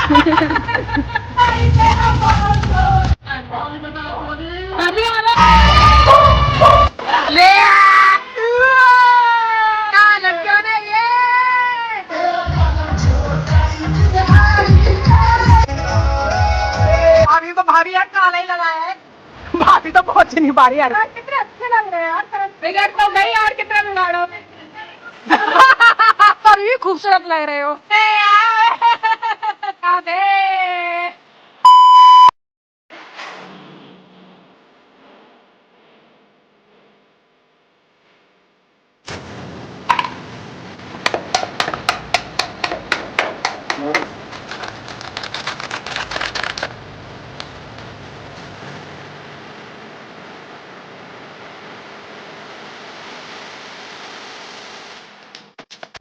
अभी तो भाभी यार काला ही लगाया है, भाभी तो पहुंच नहीं पा रही यार। कितने अच्छे लग रहे हैं यार, बिगड़ तो गई और कितना बिगाड़ो। पर भी खूबसूरत लग रहे हो।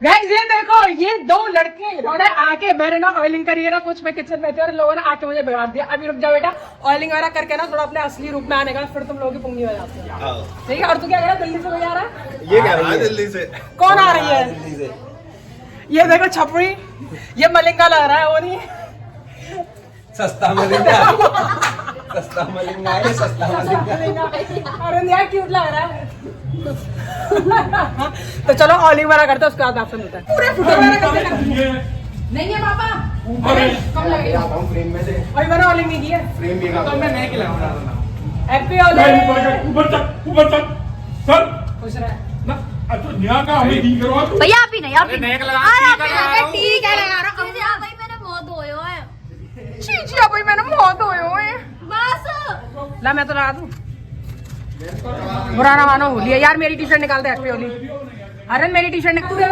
गाइस ये देखो, ये दो लड़के इन्होंने आके मेरे ना ऑयलिंग करी है ना कुछ, मैं किचन में थी और लोगों ने आके मुझे बिगाड़ दिया। अभी रुक जाओ बेटा, ऑयलिंग वगैरह करके ना थोड़ा अपने असली रूप में आने का, फिर तुम लोगों की पुंगी हो जाती है। ठीक है, और तू क्या कह रहा है, दिल्ली से कोई आ रहा है? ये क्या रहा है दिल्ली से? कौन आ रही है? दिल्ली से। ये देखो छपरी, ये मलिंगा लग रहा है, वो नहीं सस्ता मलिंगा। सस्ता मलिंगा है, सस्ता मलिंगा। अरे यार क्यूट लग रहा है। तो चलो ऑयलिंग वगैरह करते हैं, उसके बाद आपसे मिलते हैं। पूरे फुटे वगैरह करते नहीं है पापा, कम लगेगा फ्रेम में से। भाई मैंने ऑयलिंग नहीं की है, फ्रेम भी तो मैं नहीं खिलाऊंगा। हैप्पी होली। ऊपर तक सर खुश रहे ना। अच्छा न्याय का हमें ठीक करो तू। भैया आप ही नहीं, आप ही नेक लगा ठीक है लगा रहा हूं। भाई मैंने मुंह धोयो है। चीची भाई मैंने मुंह धोए हुए हैं। बस ला मैं तो लगा दूं, बुरा ना मानो। होली है यार, मेरी टी शर्ट निकाल दे। हैप्पी होली। अरे मेरी टी शर्ट निकाल दे।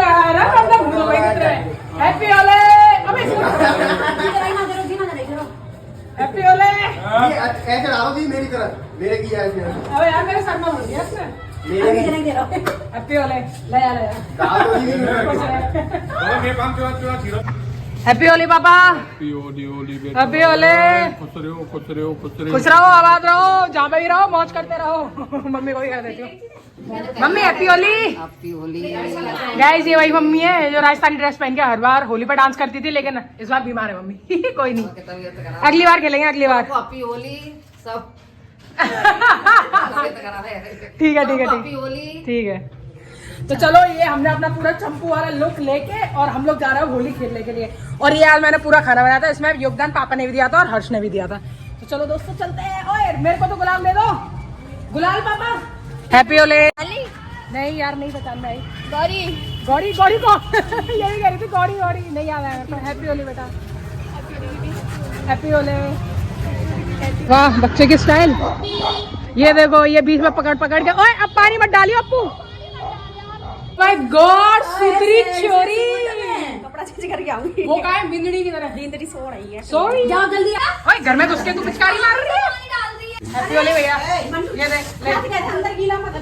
हैप्पी होली। अबे हैप्पी होली। ऐसे डालो दी मेरी तरफ, मेरे की है इसमें। अबे यार मेरे सर में हो गया इसमें। हैप्पी होली। ले आ ले डाल दो जी। मैं काम चला चला खीरा। हैप्पी होली पापा। हैप्पी होली बेटा। हैप्पी होली। खुश रहो खुश रहो खुश रहो। खुश रहो, आबाद रहो, जहाँ पे भी रहो, मौज करते रहो। मम्मी को भी कह देती हूँ, mummy happy Holi. Happy Holi. Guys ये वही मम्मी है जो राजस्थानी ड्रेस पहन के हर बार होली पर डांस करती थी, लेकिन इस बार बीमार है मम्मी। कोई नहीं, अगली बार खेलेंगे, अगली बार। हैप्पी होली सब। ठीक है ठीक है हैप्पी होली। ठीक है। तो चलो ये हमने अपना पूरा चंपू वाला लुक लेके और हम लोग जा रहे हैं होली खेलने के लिए। और ये आज मैंने पूरा खाना बनाया था, इसमें योगदान पापा ने भी दिया था और हर्ष ने भी दिया था। तो चलो दोस्तों चलते हैं। ओए मेरे को तो गुलाल दे दो, गुलाल पापा। हैप्पी होली। नहीं यार नहीं पहचान में आई। गौरी गौरी गौरी को यही कह रही थी, गौरी गौरी नहीं याद आया। तो हैप्पी होली बेटा, हैप्पी होली। वाह बच्चे की स्टाइल। ये देखो, ये बीच में पकड़ पकड़ के। ओए अब पानी मत डालियो अप्पू। माय गॉड सुतरी चोरी। कपड़ा चेंज करके आऊंगी। वो क्या है, बिंदड़ी की तरह? बिंदरी सो रही है। सो रही? जाओ जल्दी आ। ओए घर में घुस के तू पिचकारी मार रही है। डाल दी है। हैप्पी होली भैया, ये देख ले। अंदर गीला मत कर।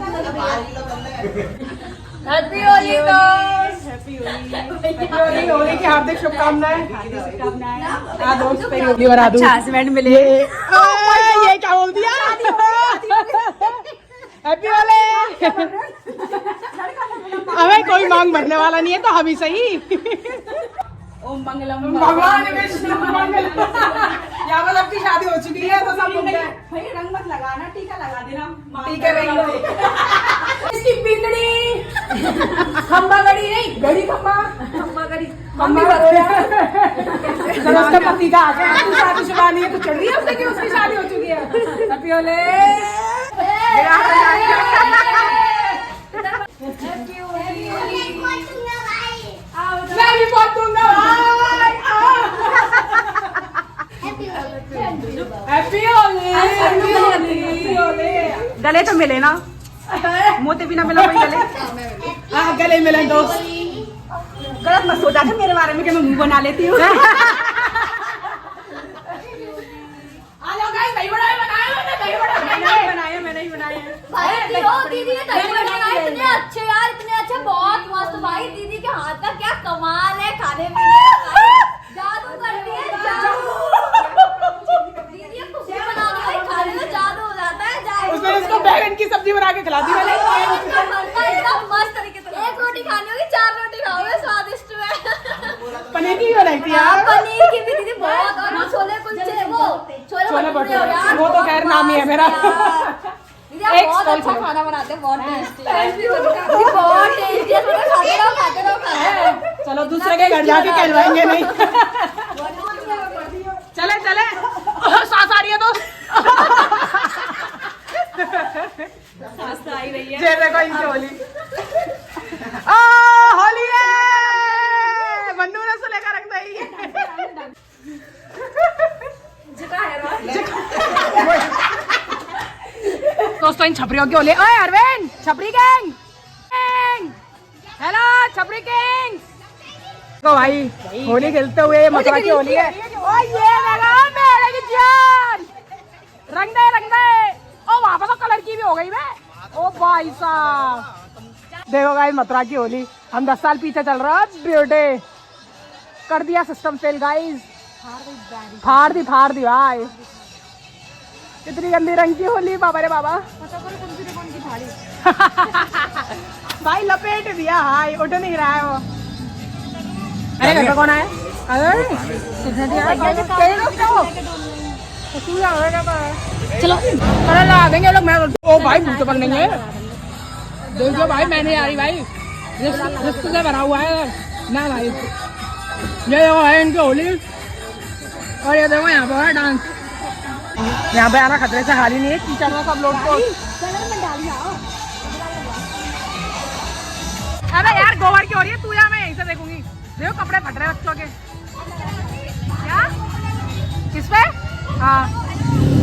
हैप्पी होली दोस्त। हैप्पी होली। होली की हार्दिक शुभकामनाएं। हाँ दोस्त पे होली बना दूं। अच्छा हस्बैंड मिले। ये क्या बोल दिया? हैप्पी होली। हमें कोई मांग भरने वाला नहीं है, तो हम ही सही। ओम मंगलम भगवान विष्णु मंगलम। यहाँ पर सबकी शादी हो चुकी है, तो सब लोग भाई रंग मत लगाना, टीका लगा देना। टीका नहीं लो। इसकी बिंदड़ी खम्बा गड़ी नहीं, गड़ी खम्बा गड़ी खम्बा करो यार। जब उसका पति का आ गया, तू शादी शुदा नहीं है तो चल रही है उससे कि उसकी शादी हो चुकी है। हैप्पी होली। मैं भी बहुत दूंगा भाई। हैप्पी होली। गले तो मिले ना, मोते भी ना मिला कोई गले। हाँ गले मिले दोस्त। गलत मत सोचा था मेरे बारे में कि मैं मुंह बना लेती हूँ। मैंने ही बनाए। दीदी ने दही बड़े बनाए, इतने अच्छे यार, इतने अच्छे, बहुत मस्त भाई। दीदी के हाथ का क्या कमाल है, खाने पीने का जादू करती है, जादू। दीदी कुछ भी बना दो, खाने में जादू हो जाता है। उसने इसको बैगन की सब्जी बना के खिला दी मैंने। एकदम मस्त तरीके से। एक रोटी खानी होगी, 4 रोटी खाओगे, स्वादिष्ट है। पनीर की भी बनाई थी यार। पनीर की भी दीदी बहुत बहुत टेस्टी है, बहुत टेस्टी है, खाते रहो खाते रहो खाते रहो। चलो दूसरे के घर जाके कहलवाएंगे नहीं। चले चले, सांस आ रही है तो सांस तो आ ही रही है। ये देखो इनकी होली, होली है, मन्नू ने सुलेखा रख दी। दोस्तों इन छपरियों की होली। ओए अरविंद, छपरी गैंग, हेलो छपरी गैंग। तो भाई होली खेलते हुए मथुरा की होली है। ओ ये देखो मेरे की जान, रंग दे। ओ वहाँ पर तो कलर की भी हो गई मैं। ओ भाई साहब देखो गाइस मथुरा की होली, हम 10 साल पीछे चल रहा है। ब्यूटी कर दिया सिस्टम फेल गाइस, फाड़ दी भाई। कितनी गंदी रंग की होली बाबा रे बाबा। भाई लपेट दिया, हाय उठ नहीं रहा है वो। अरे घर पे कौन आया? अरे चलो कलर लगा देंगे लोग। मैं ओ भाई मुझे पकड़ेंगे। देखो भाई मैं नहीं आ रही भाई, रिस्क से भरा हुआ है ना भाई। ये देखो है इनकी होली, और ये देखो यहाँ पे डांस। यहाँ पे आना खतरे से खाली नहीं है, टीचर में सब लोग को। अरे यार गोबर की हो रही है, तू या मैं यहीं से देखूंगी। देखो कपड़े फट रहे बच्चों के। क्या किस पे? हाँ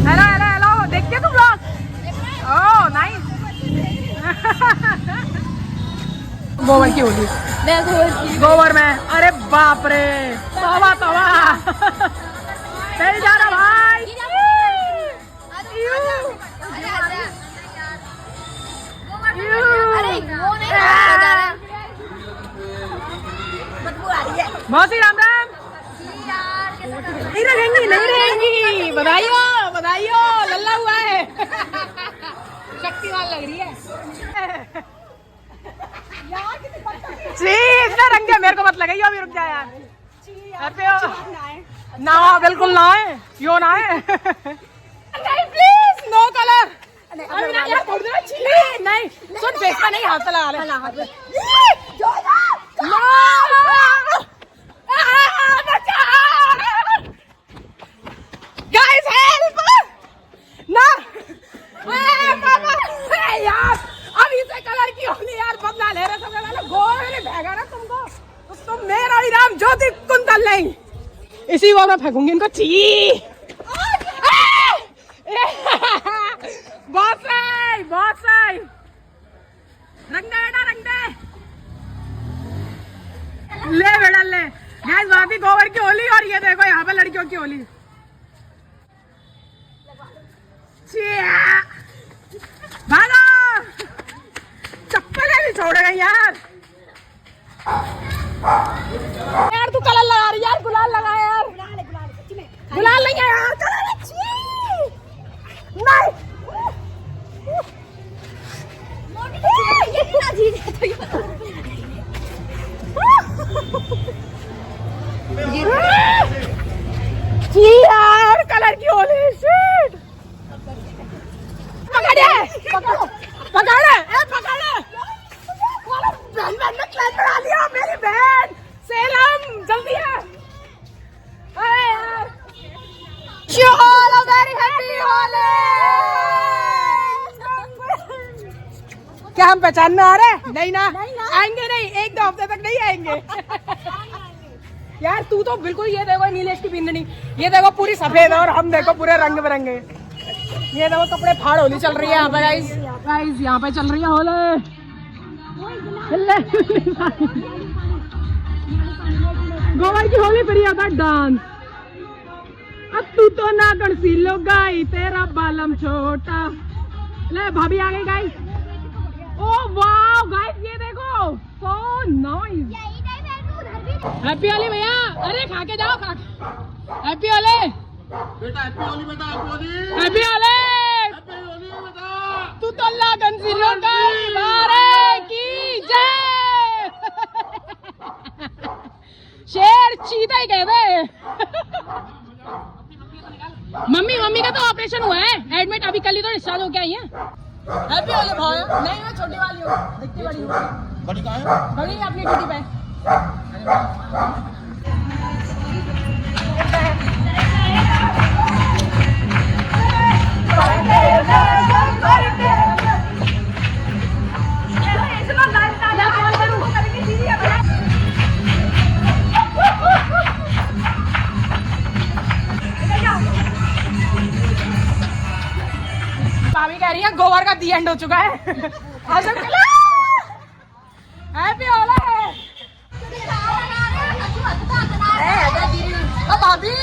हेलो देखते तुम लोग? Oh nice. गोबर की होली, गोबर में। अरे बाप रे, तवा चल जा रहा भाई। मौसी राम राम। नहीं रहेंगी। बधाइयो लल्ला हुआ है। शक्तिवान लग रही है। इतना रंग है, मेरे को मत लगाइयो अभी, रुक जा यार। ना बिल्कुल ना है, यो ना है। नहीं प्लीज नो कलर। नहीं सुन, फेस पे नहीं, हाथ पे लगा ले। गाइस हेल्प ना। यार अब इसे कलर की होली यार, बदला ले रहे सब। गोरे भेगा ना तुमको, तुम मेरा ही राम ज्योति कुंतल नहीं। इसी को मैं फेंकूंगी इनको। ची बहुत सही रंग दे बेटा, रंग दे। ले बेटा ले। गैस वहाँ भी गोबर की होली, और ये देखो यहाँ पे लड़कियों की होली। भागो, चप्पल भी छोड़ गई यार। यार तू कलर लगा रही यार, गुलाल लगा यार। गुलाल नहीं है यार, कलर नहीं। यार कलर की होली शिट। पकड़ बहन ने क्लैप बना लिया मेरी बहन। सेलम जल्दी है। अरे यार चलो वेरी हैप्पी होली। क्या हम पहचान में आ रहे? नहीं ना, आएंगे नहीं, 1-2 हफ्ते तक नहीं आएंगे। यार तू तो बिल्कुल, ये देखो नीलेश की बिंदनी, ये देखो पूरी सफेद, और हम देखो पूरे रंग बिरंगे। ये देखो कपड़े फाड़ होली चल रही है यहाँ पे गाइस। यहाँ पे चल रही है होली। गोबर की होली फिर आता डांस। अब तू तो ना कर सीलो गाई, तेरा बालम छोटा। ले भाभी आ गई गाइस। ओ वाह गाइस ये देखो, सो नाइस। हैप्पी होली भैया। अरे खा के जाओ, हैप्पी होली बेटा, हैप्पी होली बेटा, हैप्पी होली। तू तो लगन सीलो गाई, मारे की जय। शेर चीता ही कहते। मम्मी का तो ऑपरेशन हुआ है, एडमिट अभी कल ही तो डिस्चार्ज होके आई है। हैप्पी होली भाई। नहीं मैं छोटी वाली हूँ, दिखती बड़ी हूँ। बड़ी कहाँ है? बड़ी अपनी ड्यूटी पे। भाभी कह रही है गोबर का दी एंड हो चुका है। हैप्पी होली भाभी।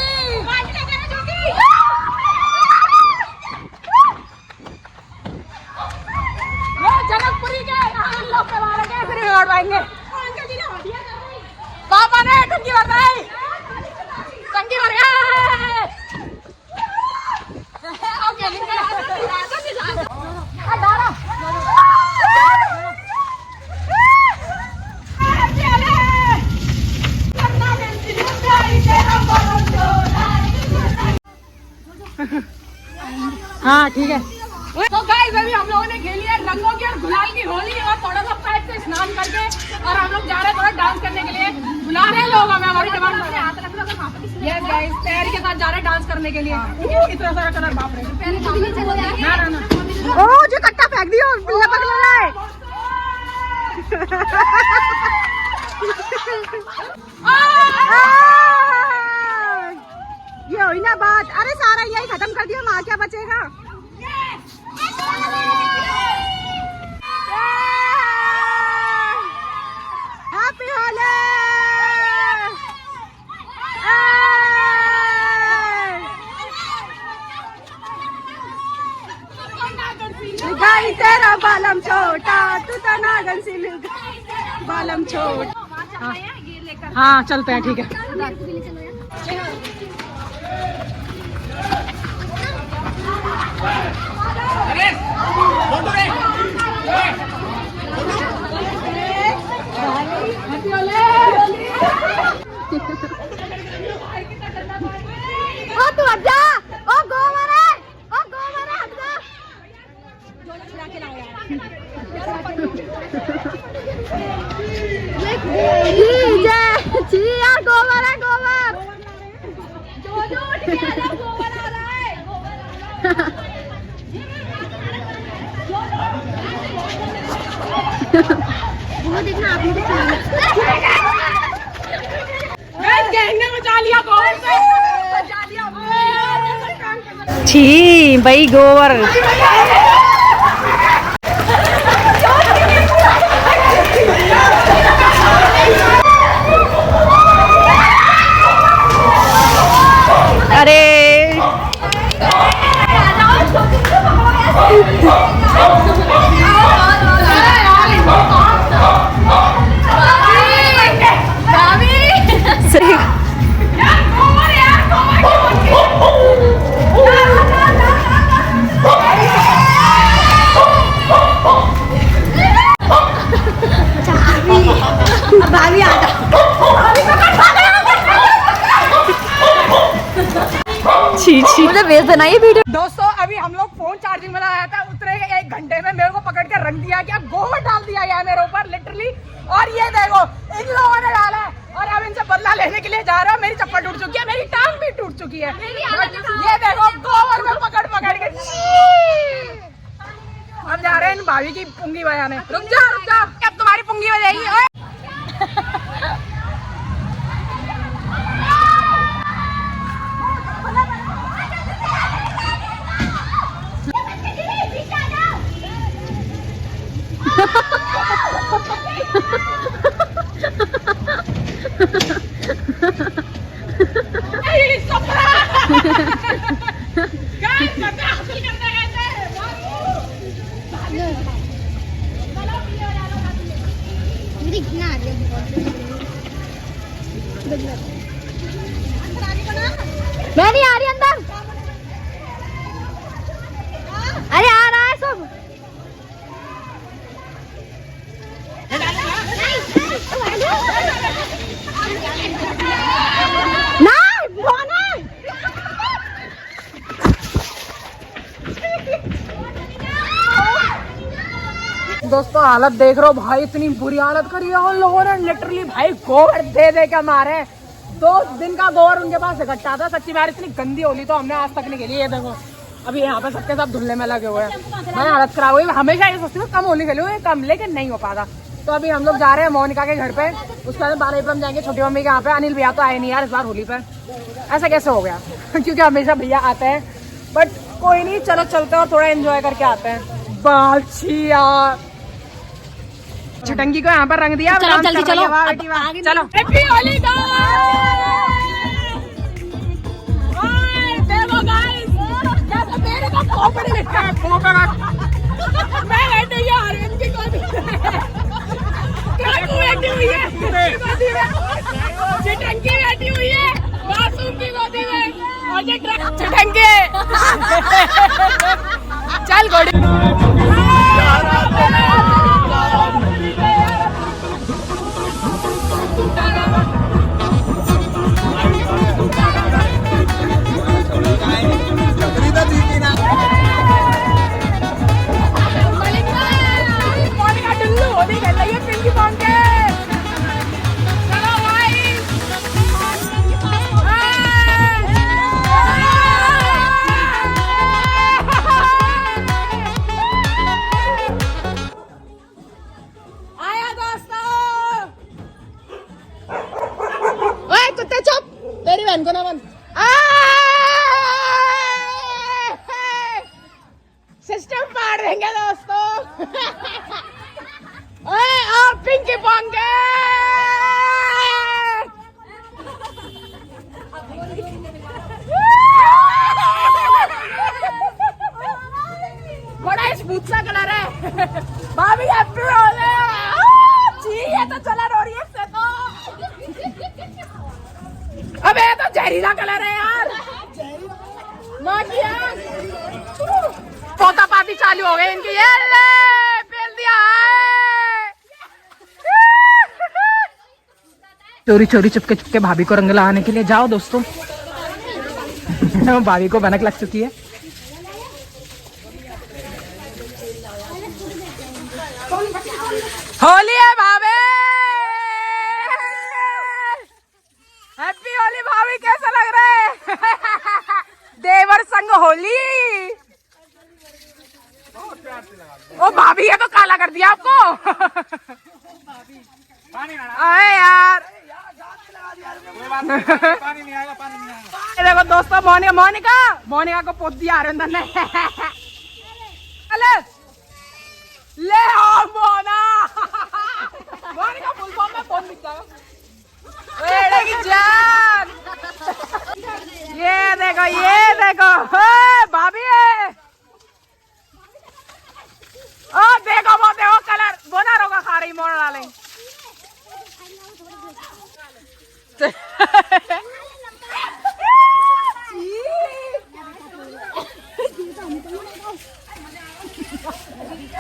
जनकपुरी के लोग फिर और पाएंगे। पापा ने टंकी भर रही, टंकी भर गए। हाँ ठीक है। तो गाइस अभी हम लोगों ने खेली है रंगों की और गुलाल की होली और थोड़ा सा पैर से स्नान करके और हम लोग जा रहे हैं थोड़ा डांस करने के लिए। बुला रहे हैं लोग हमें, हमारी डिमांड कर रहे हैं। यस गाइस पैर के साथ जा रहे हैं डांस करने के लिए। इतना सारा कलर बाप रे। ना ओ जो कट्टा फेंक दियो लपक लग रहा है। ये हुई ना बात। अरे सारा यही खत्म कर दिया, वहाँ क्या बचेगा। हैप्पी होली। गाई तेरा बालम छोटा, तू तो नागन सी बालम छोटा। हाँ चलते हैं ठीक है। ओ तू हट जा। ओ गोबर है, ओ गोबर है, हट जा। जोड़ा छुड़ा के लाओ यार। जी यार गोबर है, गोबर। जो जो उठ के आ जाओ, गोबर आ रहा है, गोबर आ रहा है। वो देखना आपने बचा लिया गोबर से, बचा लिया। छी भाई गोबर। अरे भाभी आ मुझे भेज देना ये वीडियो। दोस्तों अभी हम लोग फोन चार्जिंग में लगाया था, उतरे 1 घंटे में मेरे को पकड़ के रख दिया कि अब गोबर डाल दिया है मेरे ऊपर लिटरली। और ये देखो इन लोगों ने डाला है और अब इनसे बदला लेने के लिए जा रहा हूँ। मेरी चप्पल टूट चुकी है, मेरी टांग भी टूट चुकी है। ये देखो गोबर में पकड़ पकड़ के। अब जा रहे हैं इन भाभी की पुंगी बजाने। रुक जा अब तुम्हारी पुंगी बजाएगी। मैं नहीं आ रही अंदर। अरे आ रहा है सब। दोस्तों हालत देख रहे हो भाई, इतनी बुरी हालत करी है उन लोगों ने, लिटरली भाई गोबर दे दे के मारे। 2 दिन का गोबर उनके पास इकट्ठा था। सच्ची में इतनी गंदी होली तो हमने आज तक नहीं खेली। ये देखो अभी यहाँ पे सबके सब धुलने में लगे हुए हैं। मैं हालत खराब हुई। हमेशा ये सोचती हूँ कम होली खेलूँ, कम, लेकिन नहीं हो पाता। तो अभी हम लोग जा रहे हैं मोनिका के घर पे, उसके बाद 12 अप्रैल जाएंगे छोटी मम्मी के यहाँ पे। अनिल भैया तो आए नहीं यार इस बार होली पे, ऐसा कैसे हो गया क्योंकि हमेशा भैया आते हैं, बट कोई नहीं, चलो चलते हैं और थोड़ा एंजॉय करके आते हैं। बाछी यार, छटंगी को यहाँ पर रंग दिया। चलो जल्दी चलो, चलो हैप्पी होली छटंगी बैठी हुई है मासूम की गोदी में और ये छटंगी चल गोड़ी सिस्टम फाड़ देंगे दोस्तों। ओए और पिंकी पोंगे बड़ा स्मूथ सा कलर है भाभी। हैप्पी होली। ये तो चला हो रही है इससे तो। अबे ये तो जहरीला कलर है यार। पोता पाती चालू हो गई इनकी। ये ले पेल दिया है। चोरी चोरी चुपके चुपके भाभी को रंग लगाने के लिए जाओ दोस्तों। भाभी को भनक लग चुकी है। होली है भाभी, हैप्पी होली भाभी। कैसा लग रहा है देवर संग होली। ओ भाभी ये तो काला कर दिया आपको। अरे यार पानी नहीं आएगा, पानी नहीं आएगा। देखो दोस्तों मोनिका को पोत दिया अंदर ने। ले आओ मोनिका फुल फॉर्म में फोन दिखता है। की जान ये देखो भाभी है। ओ देखो वो देखो कलर बोना रोगा खा रही मोड़ डाले।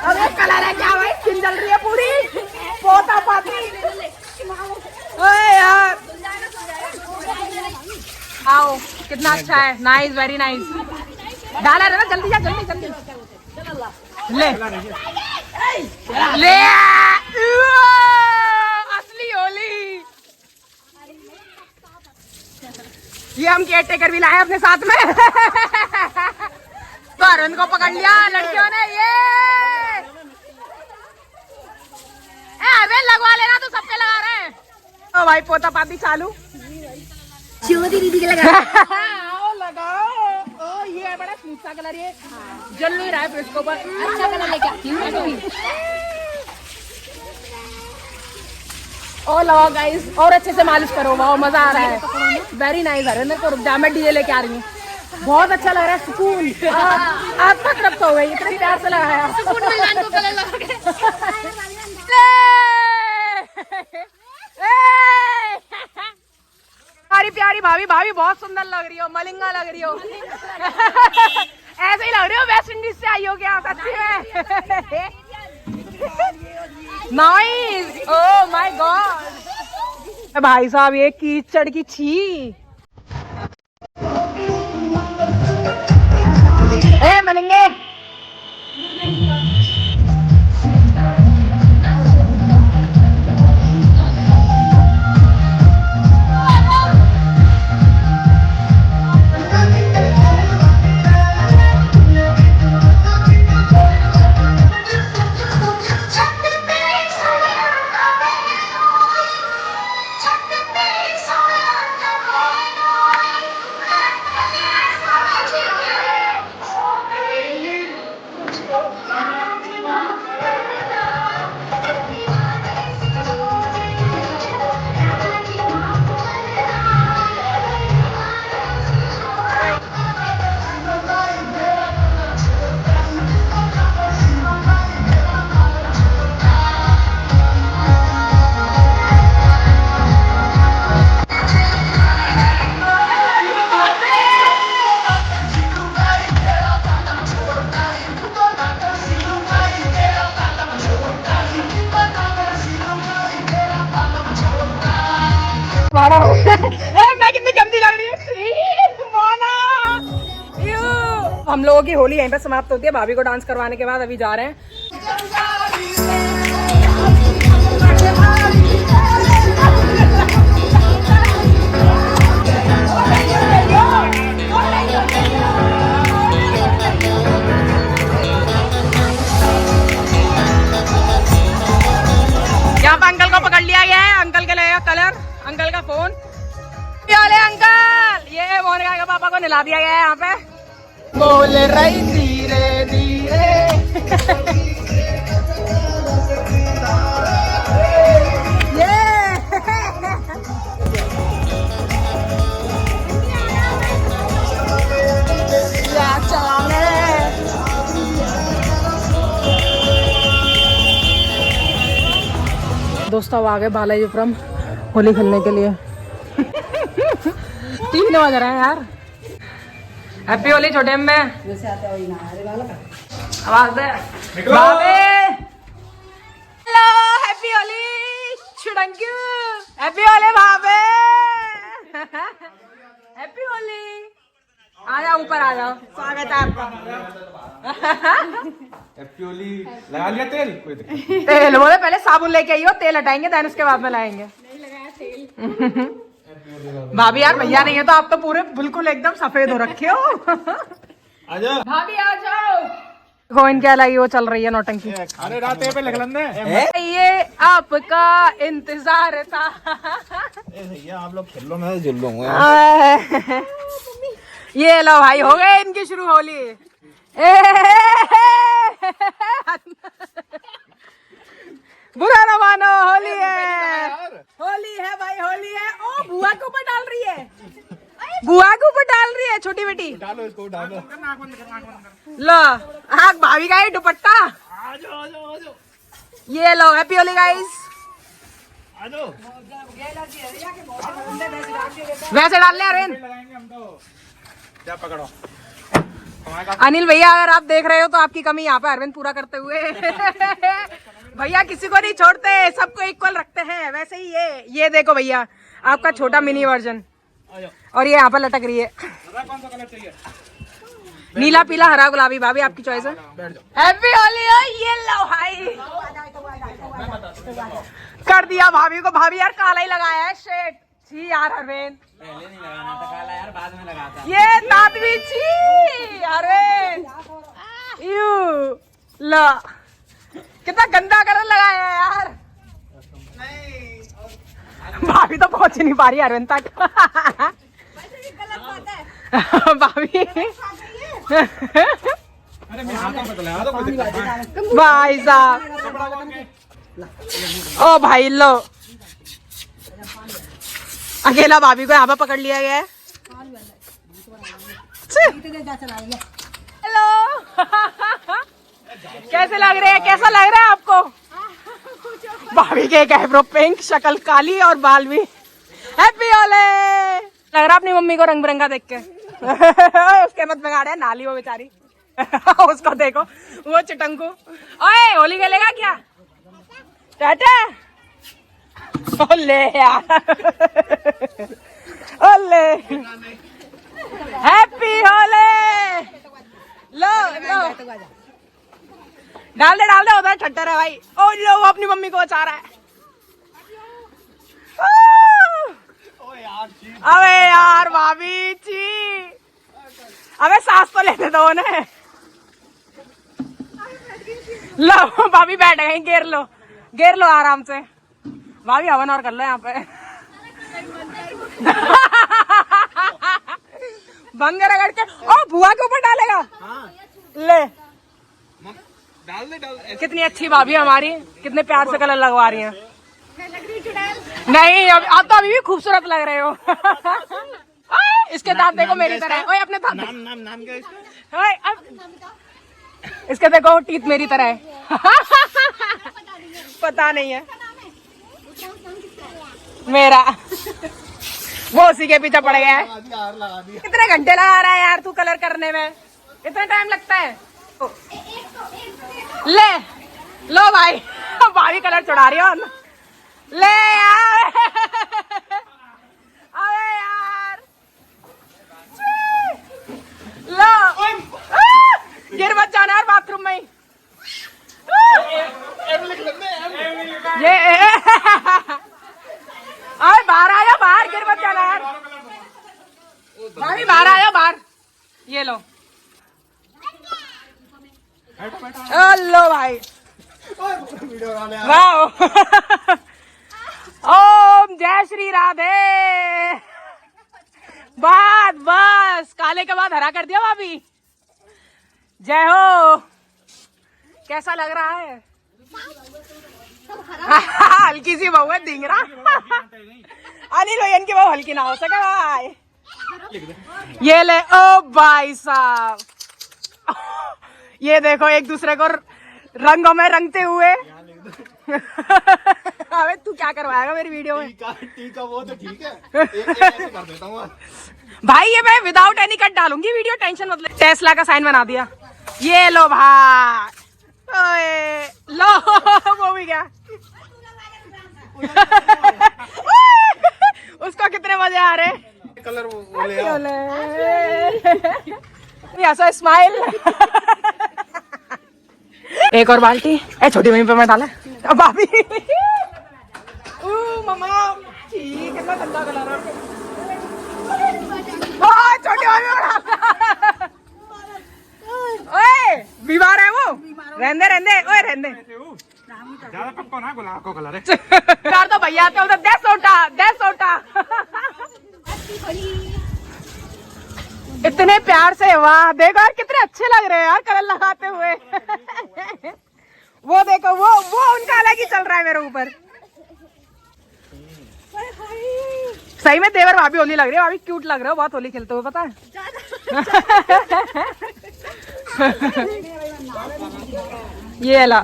अरे कलर है क्या भाई, स्किन जल रही है पूरी। पोता पाती यार। आओ कितना अच्छा है, नाइस, वेरी नाइस। डाला ना जल्दी जा, जल्दी ले ले असली होली। ये हम केयर टेकर भी लाए अपने साथ में। तो अरुण को पकड़ लिया लड़कियों ने। ये अबे लगवा लेना, तो सबके लगा रहे हैं। ओ भाई पोता पाती चालू। दीदी के लगा। आओ लगाओ। ओ ये बड़ा स्मूथ सा कलर, ये जल नहीं रहा है फेस के ऊपर। अच्छा कलर लेके आती हूँ। ओ लगाओ गाइस, और अच्छे से मालिश करो। वाओ मजा आ रहा है, वेरी नाइस। अरे मेरे को रुक जा, मैं डीजे लेके आ रही हूँ। बहुत अच्छा लग रहा है, सुकून। आप तक रब्त हो गई, इतने प्यार से लगाया। सुकून मिल रहा है तो कलर लगा के। प्यारी प्यारी भाभी बहुत सुंदर लग रही हो, मलिंगा लग रही हो। ऐसे ही लग रही हो वेस्ट इंडीज से आई हो क्या सच्ची में। Nice, oh my God. भाई साहब ये कीचड़ की छी। ए मलिंगे कितनी गंदी लग रही है मोना। हम लोगों की होली यहीं पे समाप्त होती है। भाभी को डांस करवाने के बाद अभी जा रहे हैं। यहाँ पे अंकल को पकड़ लिया गया है। अंकल के लगेगा कलर, अंकल का फोन। अरे अंकल, ये मोनिका के पापा को नहला दिया गया है यहाँ पे। बोल रही धीरे धीरे। दोस्तों अब आ गए बालाजीपुरम होली खेलने के लिए। 3 बज रहे हैं यार। हैप्पी होली छोटे में आवाज दे। हेलो हैप्पी होली छुड़ंक्यू। हैप्पी होली भाभी। हैप्पी होली। आ जाओ ऊपर आ जाओ, स्वागत है आपका। हैप्पी होली लगा लिया तेल? कोई तेल बोले पहले साबुन लेके आइयो, तेल हटाएंगे देन उसके बाद में लाएंगे। नहीं लगाया तेल। भाभी यार भैया नहीं है तो आप तो पूरे बिल्कुल एकदम सफेद हो रखे हो। आजा भाभी आ जाओ। गोविंद क्या लगी वो चल रही है नौटंकी। अरे रात पे लग लेंगे। ये आपका इंतजार था। भैया आप लोग खेल लो, मैं झुल लूंगा। ये लो भाई हो गए इनकी शुरू होली। बुरा न मानो, होली है, होली है भाई, होली है। ओ बुआ के ऊपर डाल रही है, बुआ के ऊपर डाल रही है छोटी बेटी। डालो इसको, डालो। लो आग भाभी का ही दुपट्टा। ये लो हैप्पी होली गाइस। वैसे डाल ले अरविंद। जा पकड़ो। अनिल भैया अगर आप देख रहे हो तो आपकी कमी यहाँ पे अरविंद पूरा करते हुए। भैया किसी को नहीं छोड़ते, सबको इक्वल रखते हैं। वैसे ही ये देखो भैया आपका छोटा मिनी वर्जन। और ये यहाँ पर लटक रही है। कौन सा कलर चाहिए? नीला, पीला, हरा, गुलाबी। भाभी आपकी चॉइस है। हैप्पी होली। ये लो भाई कर दिया भाभी को। भाभी यार काला ही लगाया है शेड। छी यार अरविंद, पहले नहीं लगाना था काला यार, बाद में लगाता। ये दादवी छी अरविंद। यू लो कितना गंदा कलर लगाया है यार। भाभी तो पहुंच नहीं पा रही अरविंद तक। भाभी भाई साहब, ओ भाई लो अकेला भाभी को यहाँ पे पकड़ लिया गया है। हेलो कैसे लग रहे हैं, कैसा लग रहा है आपको? भाभी के एक आईब्रो पिंक, शक्ल काली और बाल भी। हैप्पी होली। लग रहा अपनी मम्मी को रंग बिरंगा देख के। उसके मत में गाड़े नाली वो बेचारी। उसको देखो वो चिटंकू। ओए होली खेलेगा क्या? टाटा। ओले यार, ओले हैप्पी होली। लो लो डाल दे उधर छट्टर है भाई। ओ लो वो अपनी मम्मी को बचा रहा है। अबे यार भाभी छी, अबे सांस तो लेते दो उन्हें। लो भाभी बैठ गई, घेर लो आराम से। भाभी हवन और कर लो यहाँ पे। भंग रगड़ के। ओ बुआ के ऊपर डालेगा। ले डाल दे। कितनी अच्छी भाभी हमारी, कितने प्यार से कलर लगवा रही हैं। नहीं अब तो अभी भी खूबसूरत लग रहे हो। इसके दांत देखो मेरी तरह। ओए अपने दांत नाम क्या है इसका? इसके देखो टीथ मेरी तरह है। पता नहीं है मेरा। वो उसी के पीछे पड़ गया है। कितने घंटे लगा रहा है यार तू कलर करने में? इतना टाइम लगता है? ले लो भाई, भाभी कलर चढ़ा रही हो। ले यार गिर मत जाना यार बाथरूम में ही। ये अरे बाहर आया, बाहर गिर मत जाना यार भाभी, बाहर आया बाहर। ये लो हेलो भाई, वाह ओम जय श्री राधे। बस काले के बाद हरा कर दिया भाभी। जय हो। कैसा लग रहा है? हल्की सी बहू है डिंगरा। अनिल भैया की बहू हल्की ना हो सके भाई। ये ले ओ भाई साहब, ये देखो एक दूसरे को रंगों में रंगते हुए। अबे तू क्या करवाएगा मेरी वीडियो में? टीका वो तो ठीक है, एक ऐसे कर देता हूँ भाई। ये मैं विदाउट एनी कट डालूंगी वीडियो, टेंशन मत ले। टेस्ला का साइन बना दिया। ये लो भाई, ओए लो वो भी क्या। उसको कितने मजे आ रहे। कलर वो ले आओ। ऐसा स्माइल। एक और बाल्टी ए छोटी मम्मी पे मैं डाला भाभी। मम्मा कितना गंदा कलर है। छोटी मम्मी ओए बीमार है वो। रहने रहने ओए रहने। ज्यादा पक्का ना गुलाब को कलर है। यार तो भैया आते उधर 10 सोटा। इतने प्यार से, वाह देखो यार कितने अच्छे लग रहे हैं यार कलर लगाते हुए। वो देखो वो उनका अलग ही चल रहा है मेरे ऊपर। सही में देवर भाभी होली लग रही है। भाभी क्यूट लग रहे हो बहुत होली खेलते हुए, पता है। ये ला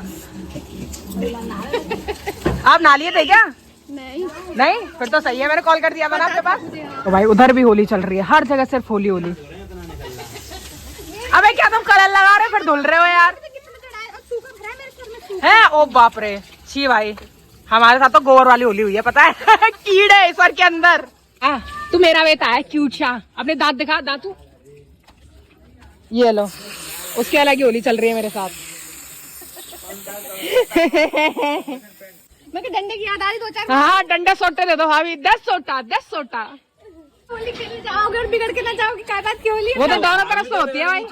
आप नहा लिए थे क्या? नहीं फिर तो सही है, मैंने कॉल कर दिया मैंने आपके पास। तो भाई उधर भी होली चल रही है, हर जगह सिर्फ होली होली। अबे क्या तुम कलर लगा रहे हो फिर धुल रहे हो यार? है ओ बाप रे, छी भाई हमारे साथ तो गोबर वाली होली हुई है पता है। कीड़े सर के अंदर। तू मेरा बेटा है क्यूट सा, अपने दांत दिखा दांतू। ये लो उसके अलग ही होली चल रही है मेरे साथ। मैं डंडे की याद आ रही 2-4। हाँ डंडे सोटे दे दो भाभी। 10 सोटा। होली खेलने जाओगे और बिगड़ के ना जाओगे, क्या बात की होली है? वो तो दोनों तरफ से होती है भाई।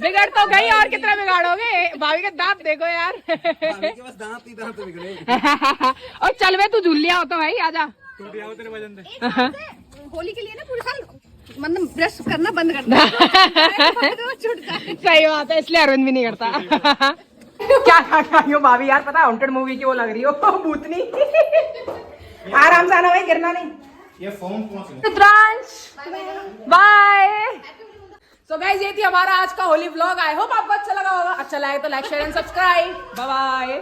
बिगड़ तो गई और कितना बिगाड़ोगे? भाभी के दांत देखो यार। बस दांत ही दांत बिगड़े। और चल वे तू झूल लिया हो तो भाई आजा। तेरे वजन दे। होली के लिए ना पूरे साल मतलब ब्रश करना बंद कर दो। सही बात है, इसलिए अरविंद भी नहीं करता। क्या हो भाभी यार, पता है हॉन्टेड मूवी की वो लग रही हो भूतनी। आराम से आना भाई, गिरना नहीं। ये फोन पहुंच बाय। सो गाइस ये थी हमारा आज का होली व्लॉग। आई होप आपको अच्छा लगा होगा। अच्छा लगे तो like share and subscribe. Bye bye.